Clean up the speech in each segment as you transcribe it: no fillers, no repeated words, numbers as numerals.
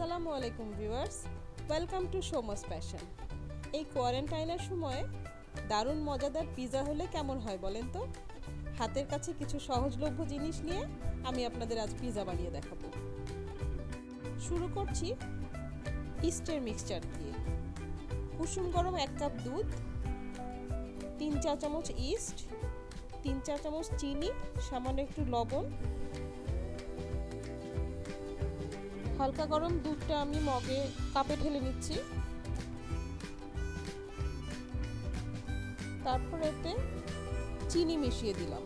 আসসালামু আলাইকুম viewers, welcome to Soma's passion. এই কোয়ারেন্টাইনের সময়ে দারুণ মজাদার পিৎজা হলে কেমন হয় বলেন তো? হাতের কাছে কিছু সহজলভ্য জিনিস নিয়ে আমি আপনাদের আজ পিৎজা বানিয়ে দেখাবো। শুরু করছি ইস্টের মিক্সচার দিয়ে। কুসুম গরম 1 কাপ দুধ, 3-4 চামচ ইস্ট, 3-4 চামচ চিনি, সামান্য একটু লবণ। হালকা গরম দুধটা আমি কাপে ঢেলে নিচ্ছি। তারপর এতে চিনি মিশিয়ে দিলাম।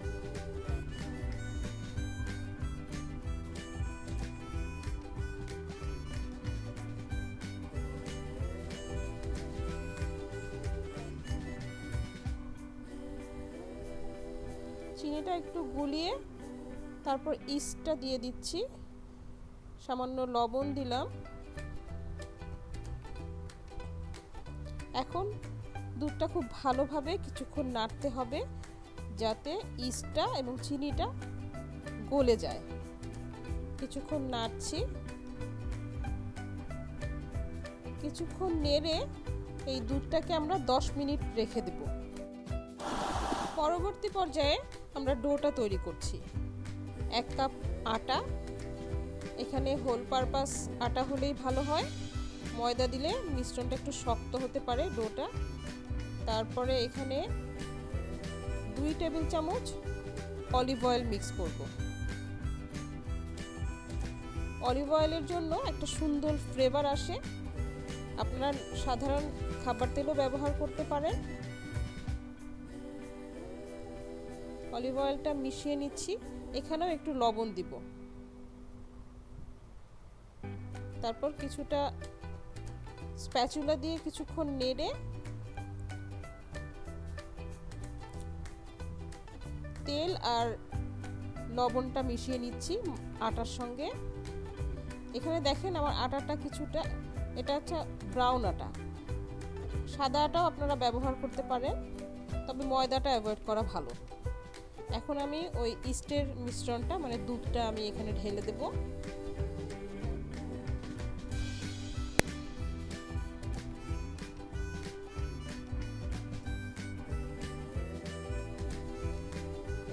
চিনিটা একটু গুলিয়ে তারপর ইস্টটা দিয়ে দিচ্ছি, সামান্য লবণ দিলাম। এখন দুধটা খুব ভালোভাবে কিছুক্ষণ নাড়তে হবে যাতে ইস্টটা এবং চিনিটা গলে যায়। কিছুক্ষণ নাড়ছি। কিছুক্ষণ নেড়ে এই দুধটাকে আমরা 10 মিনিট রেখে দেব। পরবর্তী পর্যায়ে আমরা ডোটা তৈরি করছি। 1 কাপ আটা, এখানে হোল পারপাস আটা হলেই ভালো হয়, ময়দা দিলে মিশ্রণটা একটু শক্ত হতে পারে ডোটা। তারপরে এখানে 2 টেবিল চামচ অলিভ অয়েল মিক্স করব। অলিভ অয়েলের জন্য একটা সুন্দর ফ্লেভার আসে। আপনারা সাধারণ খাবার তেলও ব্যবহার করতে পারেন। অলিভ অয়েলটা মিশিয়ে নিচ্ছি, এখানেও একটু লবণ দিব। তারপর কিছুটা স্প্যাচুলা দিয়ে কিছুক্ষণ নেড়ে তেল আর লবণটা মিশিয়ে নিচ্ছি আটার সঙ্গে। এখানে দেখেন আমার আটাটা কিছুটা, এটা হচ্ছে ব্রাউন আটা। সাদা আটাও আপনারা ব্যবহার করতে পারেন, তবে ময়দাটা অ্যাভয়েড করা ভালো। এখন আমি ওই ইস্টের মিশ্রণটা মানে দুধটা আমি এখানে ঢেলে দেব।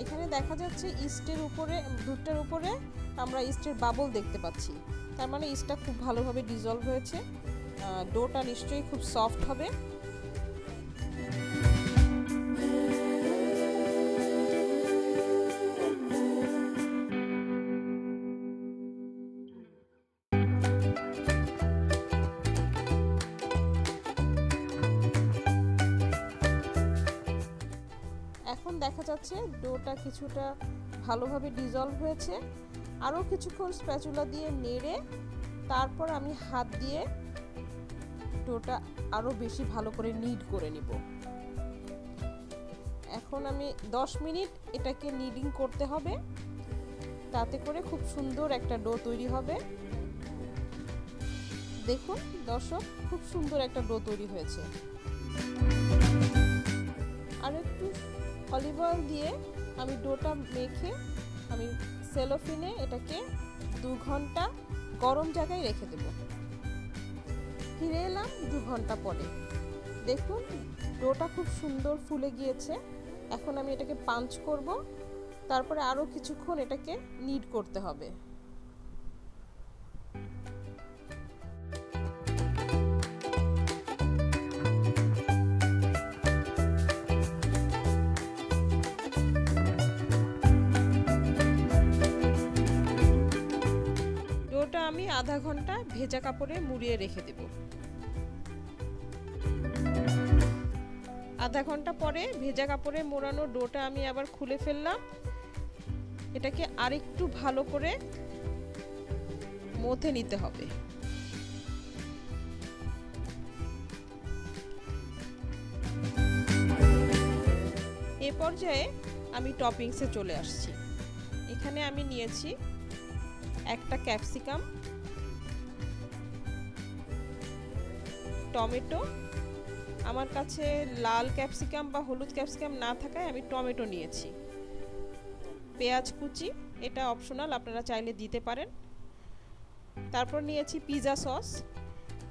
এখানে দেখা যাচ্ছে ইস্টের উপরে, দুধটার উপরে আমরা ইস্টের বাবল দেখতে পাচ্ছি, তার মানে ইস্টটা খুব ভালোভাবে ডিজলভ হয়েছে। ডোটা নিশ্চয়ই খুব সফট হবে। এখন দেখা যাচ্ছে ডোটা কিছুটা ভালোভাবে ডিজলভ হয়েছে। আরও কিছুক্ষণ স্প্যাচুলা দিয়ে নেড়ে তারপর আমি হাত দিয়ে ডোটা আরও বেশি ভালো করে নিড করে নিব। এখন আমি 10 মিনিট এটাকে নিডিং করতে হবে, তাতে করে খুব সুন্দর একটা ডো তৈরি হবে। দেখুন দর্শক, খুব সুন্দর একটা ডো তৈরি হয়েছে। আর একটু অলিভ অয়েল দিয়ে আমি ডোটা মেখে আমি সেলোফিনে এটাকে 2 ঘন্টা গরম জায়গায় রেখে দেব। ফিরে এলাম 2 ঘন্টা পরে। দেখুন ডোটা খুব সুন্দর ফুলে গিয়েছে। এখন আমি এটাকে পাঞ্চ করব, তারপরে আরও কিছুক্ষণ এটাকে নিড করতে হবে। আমি আধা ঘন্টা ভেজা কাপড়ে মুড়িয়ে রেখে দেব। আধা ঘন্টা পরে ভেজা কাপড়ে মোড়ানো ডোটা আমি আবার খুলে ফেললাম। এটাকে আরেকটু ভালো করে মথে নিতে হবে। এ পর্যায়ে আমি টপিংসে চলে আসছি। এখানে আমি নিয়েছি একটা ক্যাপসিকাম, টমেটো। আমার কাছে লাল ক্যাপসিকাম বা হলুদ ক্যাপসিকাম না থাকায় আমি টমেটো নিয়েছি। পেঁয়াজ কুচি, এটা অপশনাল, আপনারা চাইলে দিতে পারেন। তারপর নিয়েছি পিৎজা সস।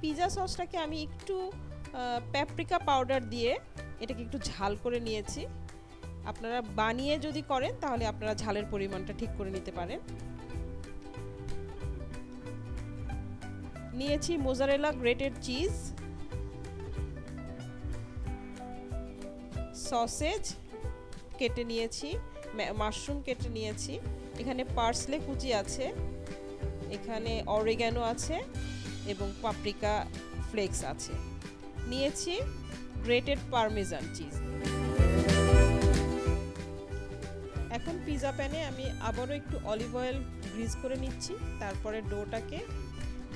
পিৎজা সসটাকে আমি একটু প্যাপ্রিকা পাউডার দিয়ে এটাকে একটু ঝাল করে নিয়েছি। আপনারা বানিয়ে যদি করেন তাহলে আপনারা ঝালের পরিমাণটা ঠিক করে নিতে পারেন। নিয়েছি মোজারেলা গ্রেটেড চিজ, সসেজ কেটে নিয়েছি, মাশরুম কেটে নিয়েছি, এখানে পার্সলে কুচি আছে, এখানে অরিগ্যানো আছে এবং পাপরিকা ফ্লেক্স আছে। নিয়েছি গ্রেটেড পারমেজান চিজ। এখন পিৎজা প্যানে আমি আবারও একটু অলিভ অয়েল গ্রিজ করে নিচ্ছি। তারপরে ডোটাকে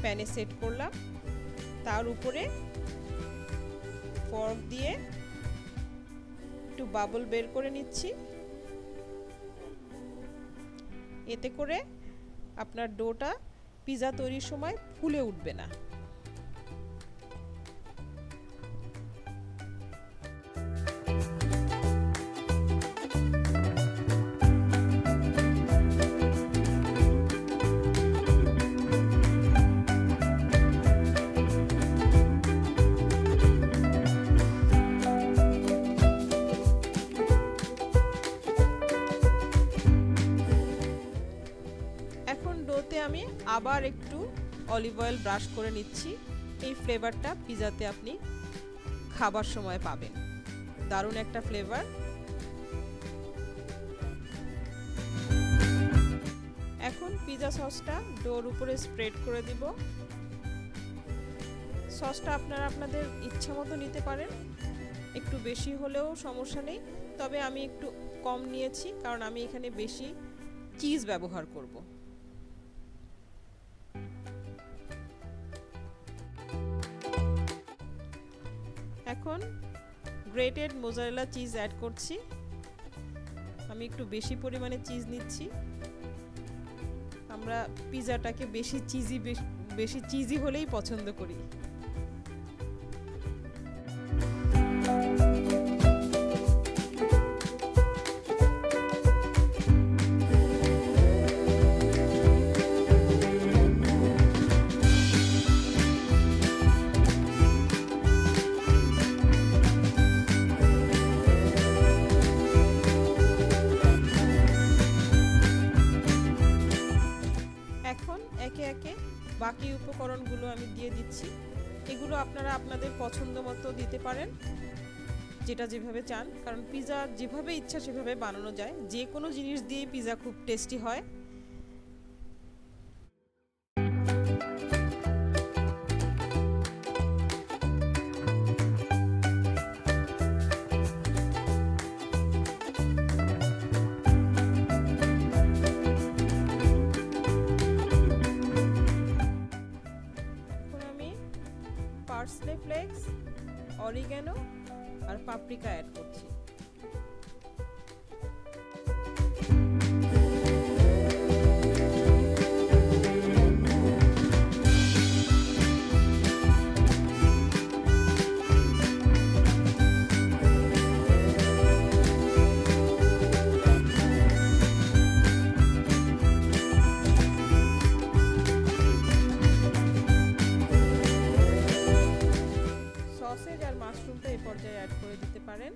প্যানে সেট করলাম, তার উপরে ফর্ক দিয়ে একটু বাবল বের করে নিচ্ছি। এতে করে আপনার ডোটা পিৎজা তৈরির সময় ফুলে উঠবে না। ডোতে আমি আবার একটু অলিভ অয়েল ব্রাশ করে নিচ্ছি। এই ফ্লেভারটা পিৎজাতে আপনি খাবার সময় পাবেন, দারুণ একটা ফ্লেভার। এখন পিৎজা সসটা ডোর উপরে স্প্রেড করে দিব। সসটা আপনারা আপনাদের ইচ্ছা মতো নিতে পারেন, একটু বেশি হলেও সমস্যা নেই, তবে আমি একটু কম নিয়েছি কারণ আমি এখানে বেশি চিজ ব্যবহার করব। এখন গ্রেটেড মোজারেলা চিজ অ্যাড করছি। আমি একটু বেশি পরিমাণে চিজ নিচ্ছি, আমরা পিৎজাটাকে বেশি চিজি হলেই পছন্দ করি। একে একে বাকি উপকরণগুলো আমি দিয়ে দিচ্ছি। এগুলো আপনারা আপনাদের পছন্দ মতো দিতে পারেন, যেটা যেভাবে চান, কারণ পিৎজা যেভাবে ইচ্ছা সেভাবে বানানো যায়। যে কোনো জিনিস দিয়ে পিৎজা খুব টেস্টি হয়। পার্সলে ফ্লেক্স, অরিগ্যানো আর পাপরিকা অ্যাড করছি। সসেজ আর মাশরুমটা এই পর্যায়ে অ্যাড করে দিতে পারেন।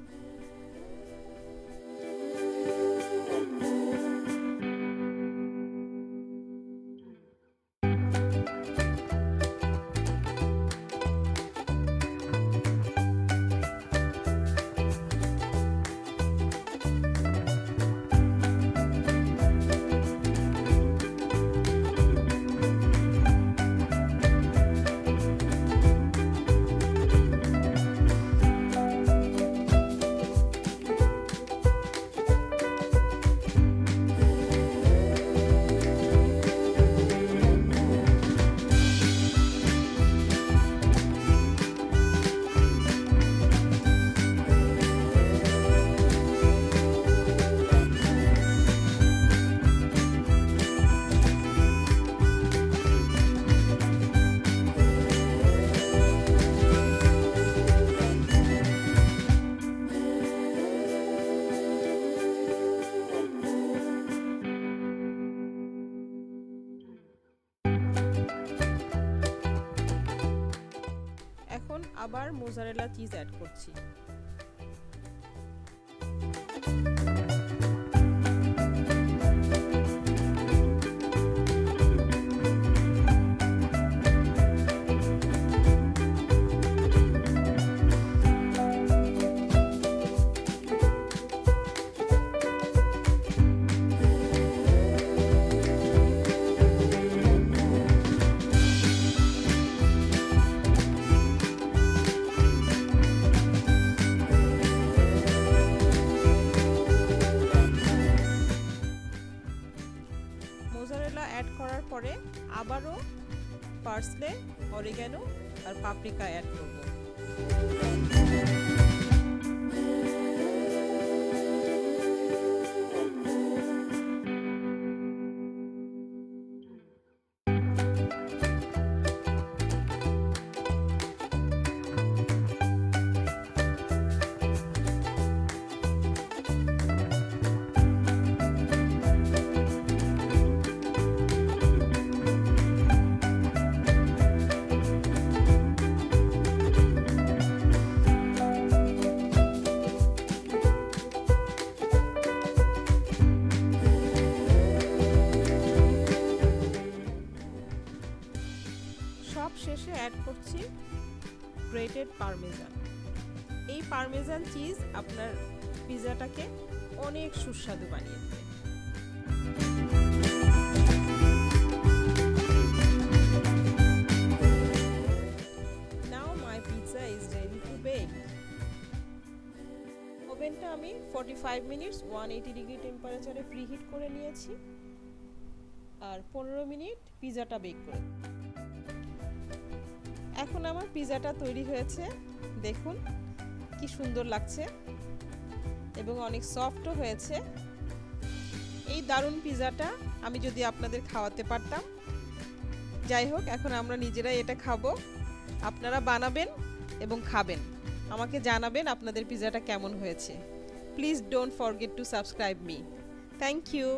আবার মোজারেলা চিজ অ্যাড করছি। মোজারেলা অ্যাড করার পরে আবারও পার্সলে, অরিগানো আর পাপরিকা অ্যাড করব। সব শেষে অ্যাড করছি গ্রেটেড পারমেজান। এই পারমেজান চিজ আপনার পিজাটাকে অনেক সুস্বাদু বানিয়ে দেবে। Now my pizza is ready to bake. ওভেনটা আমি 45 মিনিটস 180 ডিগ্রি টেম্পারেচারে প্রিহিট করে নিয়েছি আর 15 মিনিট পিজাটা বেক করে। এখন আমার পিজাটা তৈরি হয়েছে, দেখুন কি সুন্দর লাগছে এবং অনেক সফটও হয়েছে। এই দারুণ পিজাটা আমি যদি আপনাদের খাওয়াতে পারতাম। যাই হোক, এখন আমরা নিজেরাই এটা খাবো। আপনারা বানাবেন এবং খাবেন, আমাকে জানাবেন আপনাদের পিজাটা কেমন হয়েছে। Please don't forget to subscribe me. Thank you.